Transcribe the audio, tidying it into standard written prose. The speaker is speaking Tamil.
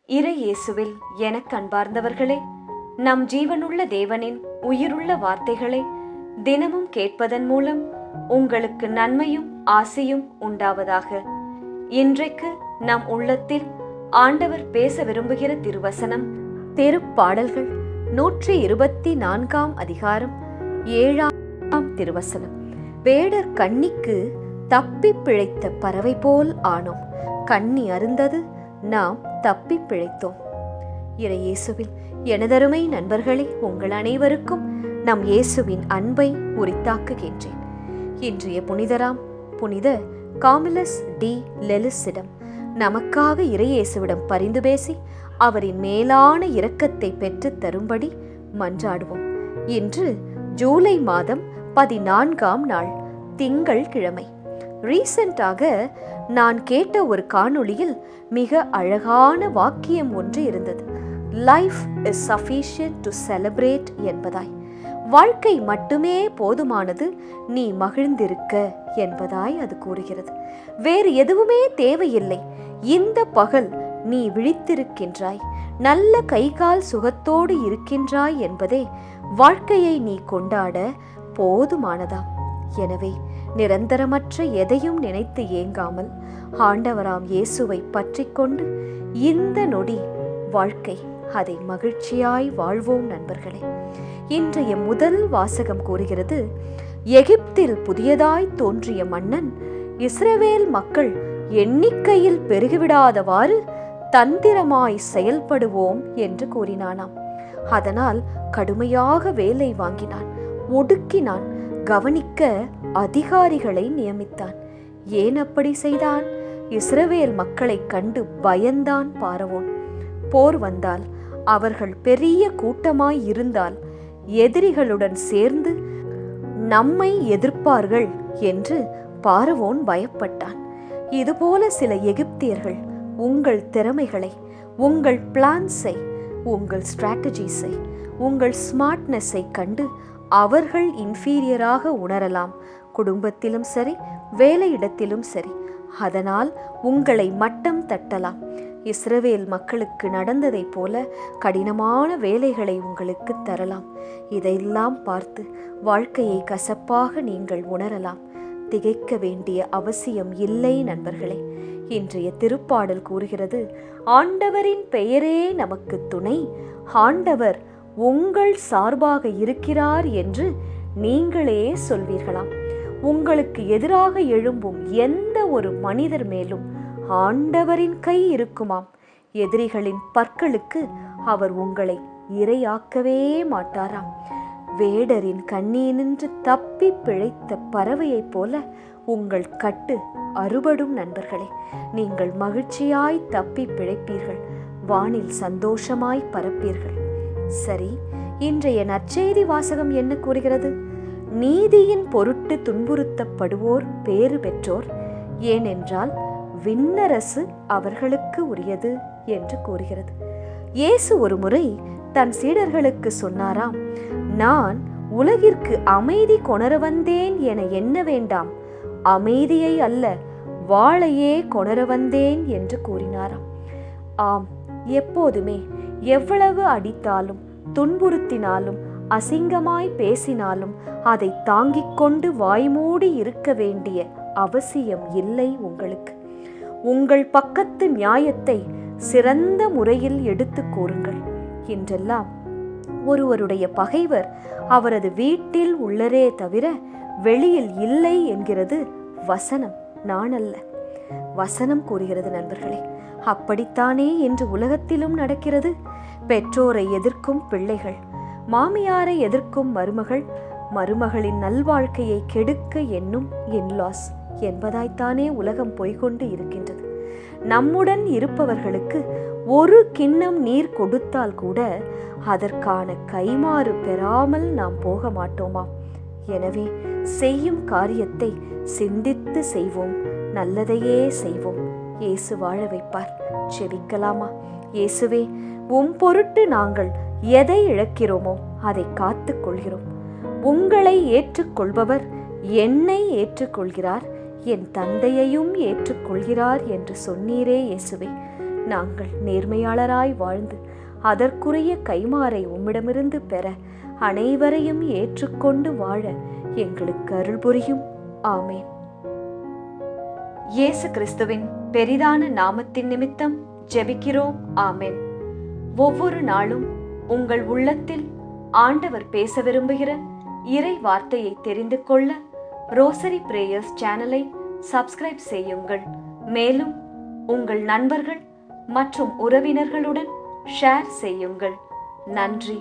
இறை இயேசுவில் எனக் அன்பார்ந்தவர்களே, நம் ஜீவனுள்ள தேவனின் உயிருள்ள வார்த்தைகளை தினமும் கேட்பதன் மூலம் உங்களுக்கு நன்மையும் ஆசையும் உண்டாவதாக. இன்றைக்கு நம் உள்ளத்தில் ஆண்டவர் பேச விரும்புகிற திருவசனம் திருப்பாடல்கள் 124 அதிகாரம் 7 திருவசனம். வேடர் கண்ணிக்கு தப்பி பிழைத்த பறவை போல் ஆனோம், கண்ணி அருந்தது, நாம் தப்பி பிழைத்தோம். இறை இயேசுவில் எனதருமை நண்பர்களே, உங்கள் அனைவருக்கும் நம் இயேசுவின் அன்பை உரித்தாக்குகின்றேன். இன்றைய புனிதராம் புனித காமிலஸ் டி லெலிஸிடம் நமக்காக இறை இயேசுவிடம் பரிந்து பேசி அவரின் மேலான இரக்கத்தை பெற்று தரும்படி மன்றாடுவோம். இன்று ஜூலை மாதம் 14 நாள், திங்கள் கிழமை. ரீசெண்டாக நான் கேட்ட ஒரு காணொளியில் மிக அழகான வாக்கியம் ஒன்று இருந்தது. Life is sufficient to celebrate என்பதாய், வாழ்க்கை மட்டுமே போதுமானது நீ மகிழ்ந்திருக்க என்பதாய் அது கூறுகிறது. வேறு எதுவுமே தேவையில்லை. இந்த பகல் நீ விழித்திருக்கின்றாய், நல்ல கைகால் சுகத்தோடு இருக்கின்றாய் என்பதே வாழ்க்கையை நீ கொண்டாட போதுமானதாம். எனவே நிரந்தரமற்ற எதையும் நினைத்து ஏங்காமல் ஆண்டவராம் இயேசுவை பற்றி கொண்டு இந்த நொடி வாழ்க்கை, அதை மகிழ்ச்சியாய் வாழ்வோம் நண்பர்களே. இன்றைய முதல் வாசகம் கூறுகிறது, எகிப்தில் புதியதாய் தோன்றிய மன்னன் இஸ்ரவேல் மக்கள் எண்ணிக்கையில் பெருகிவிடாதவாறு தந்திரமாய் செயல்படுவோம் என்று கூறினானாம். அதனால் கடுமையாக வேலை வாங்கினான், ஒடுக்கினான், கவனிக்க அதிகாரிகளை நியமித்தான். ஏன் அப்படி செய்தான்? இஸ்ரவேல் மக்களை கண்டு பயந்தான் பார்வோன். போர் வந்தால், அவர்கள் பெரிய கூட்டமாய் இருந்தால் எதிரிகளுடன் சேர்ந்து நம்மை எதிர்ப்பார்கள் என்று பார்வோன் பயப்பட்டான். இதுபோல சில எகிப்தியர்கள் உங்கள் திறமைகளை, உங்கள் பிளான்ஸை, உங்கள் ஸ்ட்ராட்டஜிஸை, உங்கள் ஸ்மார்ட்னஸை கண்டு அவர்கள் இன்ஃபீரியராக உணரலாம். குடும்பத்திலும் சரி, வேலையிடத்திலும் சரி. அதனால் உங்களை மட்டம் தட்டலாம். இஸ்ரவேல் மக்களுக்கு நடந்ததை போல கடினமான வேலைகளை உங்களுக்கு தரலாம். இதையெல்லாம் பார்த்து வாழ்க்கையை கசப்பாக நீங்கள் உணரலாம். திகைக்க வேண்டிய அவசியம் இல்லை நண்பர்களே. இன்றைய திருப்பாடல் கூறுகிறது, ஆண்டவரின் பெயரே நமக்கு துணை, ஆண்டவர் உங்கள் சார்பாக இருக்கிறார் என்று நீங்களே சொல்வீர்களாம். உங்களுக்கு எதிராக எழும்பும் எந்த ஒரு மனிதர் மேலும் ஆண்டவரின் கை இருக்குமாம். எதிரிகளின் பற்களுக்கு அவர் உங்களை இரையாக்கவே மாட்டாராம். வேடரின் கண்ணினின்று தப்பி பிழைத்த பறவையைப் போல உங்கள் கட்டு அறுபடும் நண்பர்களே. நீங்கள் மகிழ்ச்சியாய் தப்பி பிழைப்பீர்கள், வானில் சந்தோஷமாய் பறப்பீர்கள். சரி, இன்றைய நற்செய்தி வாசகம் என்ன கூறுகிறது? நீதியின் பொருட்டு துன்புறுத்தப்படுவோர் பேறு பெற்றோர், ஏனென்றால் விண்ணரசு அவர்களுக்கு உரியது என்று கூறுகிறது. இயேசு ஒரு முறை தன் சீடர்களுக்கு சொன்னாராம், நான் உலகிற்கு அமைதி கொணர வந்தேன் என எண்ண வேண்டாம், அமைதியை அல்ல வாளையே கொணர வந்தேன் என்று கூறினாராம். ஆம், எப்போதுமே எவ்வளவு அடித்தாலும், துன்புறுத்தினாலும், அசிங்கமாய் பேசினாலும் அதை தாங்கிக் கொண்டு வாய்மூடி இருக்க வேண்டிய அவசியம் இல்லை உங்களுக்கு. உங்கள் பக்கத்து நியாயத்தை சிறந்த முறையில் எடுத்து கூறுங்கள். இன்றெல்லாம் ஒருவருடைய பகைவர் அவரது வீட்டில் உள்ளரே தவிர வெளியில் இல்லை என்கிறது வசனம், நான் அல்ல. வசனம் கூறுகிறது நண்பர்களே. அப்படித்தானே என்று உலகத்திலும் நடக்கிறது. பெற்றோரை எதிர்க்கும் பிள்ளைகள், மாமியாரை எதிர்க்கும் மருமகள், மருமகளின் நல்வாழ்க்கையை கெடுக்க எண்ணும் இன்லாஸ் என்பதாய்த்தானே உலகம் போய்கொண்டு இருக்கின்றது. நம்முடன் இருப்பவர்களுக்கு ஒரு கிண்ணம் நீர் கொடுத்தால் கூட அதற்கான கைமாறு பெறாமல் நாம் போக மாட்டோமா? எனவே செய்யும் காரியத்தை சிந்தித்து செய்வோம், நல்லதையே செய்வோம். இயேசு வாழ வைப்பார். செபிக்கலாமா? இயேசுவே, உம் பொருட்டு நாங்கள் எதை இழக்கிறோமோ அதை காத்து கொள்கிறோம். உங்களை ஏற்றுக்கொள்பவர் என்னை ஏற்றுக்கொள்கிறார், என் தந்தையையும் ஏற்றுக்கொள்கிறார் என்று சொன்னீரே இயேசுவே. நாங்கள் நேர்மையாளராய் வாழ்ந்து அதற்குரிய கைமாறை உம்மிடமிருந்து பெற அனைவரையும் ஏற்றுக்கொண்டு வாழ எங்களுக்கு அருள் புரியும். ஆமேன். இயேசு கிறிஸ்துவின் பெரிதான நாமத்தின் நிமித்தம் ஜெபிக்கிறோம். ஆமென். ஒவ்வொரு நாளும் உங்கள் உள்ளத்தில் ஆண்டவர் பேச விரும்புகிற இறை வார்த்தையை தெரிந்து கொள்ள ரோசரி பிரேயர்ஸ் சேனலை சப்ஸ்கிரைப் செய்யுங்கள். மேலும் உங்கள் நண்பர்கள் மற்றும் உறவினர்களுடன் ஷேர் செய்யுங்கள். நன்றி.